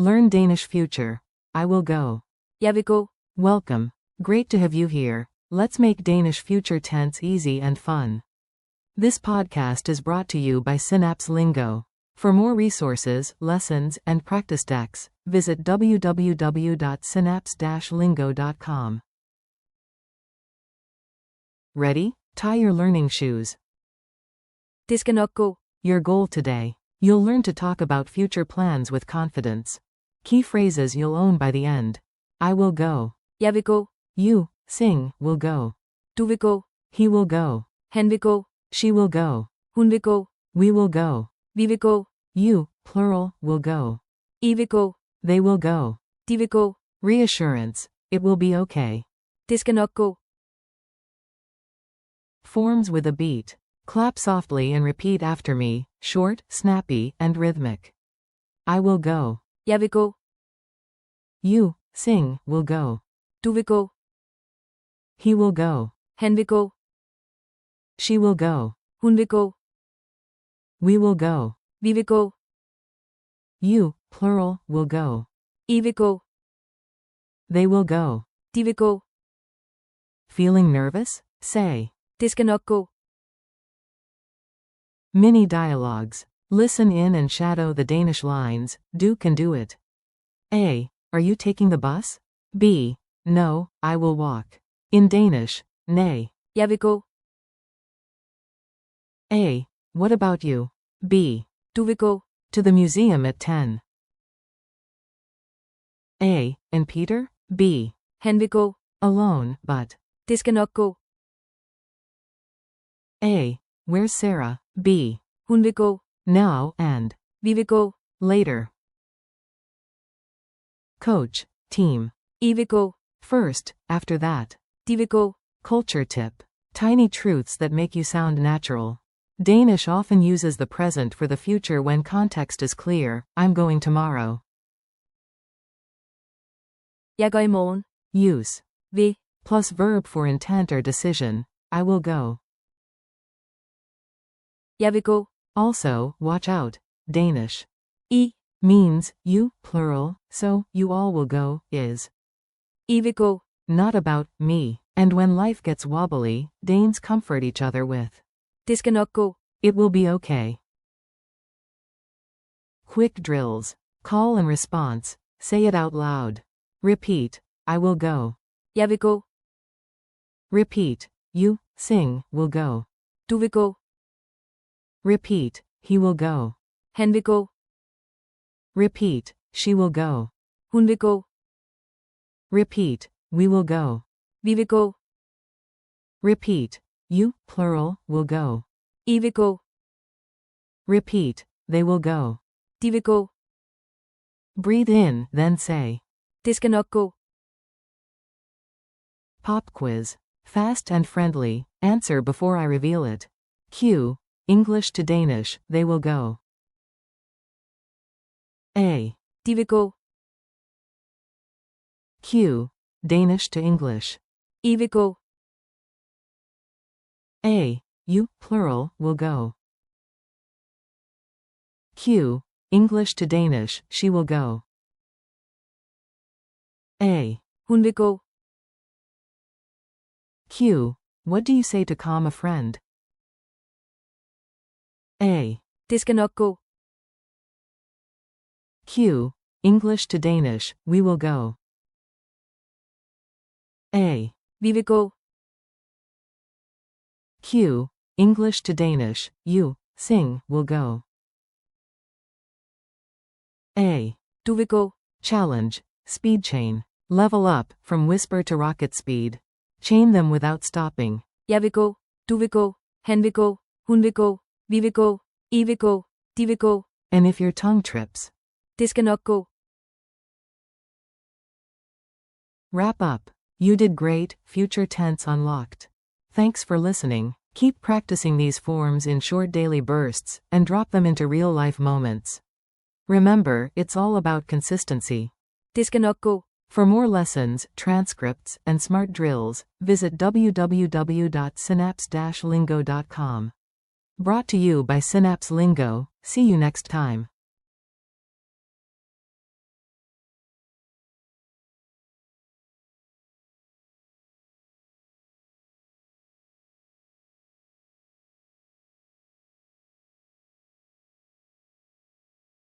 Learn Danish future. I will go. Jeg vil gå. Welcome. Great to have you here. Let's make Danish future tense easy and fun. This podcast is brought to you by Synapse Lingo. For more resources, lessons, and practice decks, visit www.synapse-lingo.com. Ready? Tie your learning shoes. Det skal nok gå. Your goal today. You'll learn to talk about future plans with confidence. Key phrases you'll own by the end. I will go. Jeg vil gå. You, sing, will go. Du vil gå. He will go. Han vil gå. She will go. Hun vil gå. We will go. Vi vil gå. You, plural, will go. I vil gå. They will go. De vil gå. Reassurance. It will be okay. Det skal nok gå. Forms with a beat. Clap softly and repeat after me, short, snappy, and rhythmic. I will go. Jeg vil gå. You, sing, will go. Du vil gå. He will go. Han vil gå. She will go. Hun vil gå. We will go. Vi vil gå. You, plural, will go. I vil gå. They will go. De vil gå. Feeling nervous? Say. Det skal nok gå. Mini dialogues. Listen in and shadow the Danish lines. Do can do it. A. Are you taking the bus? B. No, I will walk. In Danish, nay. Jeg vil gå. A. What about you? B. Du vil gå. To the museum at 10. A. And Peter? B. Han vil gå. Alone, but. Det skal nok gå. A. Where's Sarah? B. Hun vil gå. Now, and. Vi vil gå. Later. Coach, team. I vil gå. First, after that. De vil gå. Culture tip. Tiny truths that make you sound natural. Danish often uses the present for the future when context is clear. I'm going tomorrow. Jeg går i morgen. Use. Vil. Plus verb for intent or decision. I will go. Jeg vil gå. Also, watch out. Danish. I. Means, you, plural, so, you all will go, is. I vil gå. Not about, me. And when life gets wobbly, Danes comfort each other with. Det skal nok gå. It will be okay. Quick drills. Call and response. Say it out loud. Repeat. I will go. Jeg vil gå. Repeat. You, sing, will go. Du vil gå. Repeat. He will go. Han vil gå. Repeat. She will go. Hun vil gå. Repeat. We will go. Vi vil gå. Repeat. You, plural, will go. I vil gå. Repeat. They will go. De vil gå. Breathe in, then say. Det skal nok gå. Pop quiz. Fast and friendly. Answer before I reveal it. Q. English to Danish, they will go. A. De vil gå. Q. Danish to English. I vil gå. A. You, plural, will go. Q. English to Danish, she will go. A. Hun vil gå. Q. What do you say to calm a friend? A. Det skal nok gå. Q. English to Danish, we will go. A. Vi vil gå. Q. English to Danish, you, sing, will go. A. Du vil gå. Challenge. Speed chain. Level up, from whisper to rocket speed. Chain them without stopping. Jeg vil gå. Du vil gå. Han vil gå. Hun vil gå. Vi vil gå. I vil gå. De vil gå. And if your tongue trips. Det skal nok gå. Wrap up. You did great, future tense unlocked. Thanks for listening. Keep practicing these forms in short daily bursts, and drop them into real-life moments. Remember, it's all about consistency. Det skal nok gå. For more lessons, transcripts, and smart drills, visit www.synapse-lingo.com. Brought to you by Synapse Lingo. See you next time.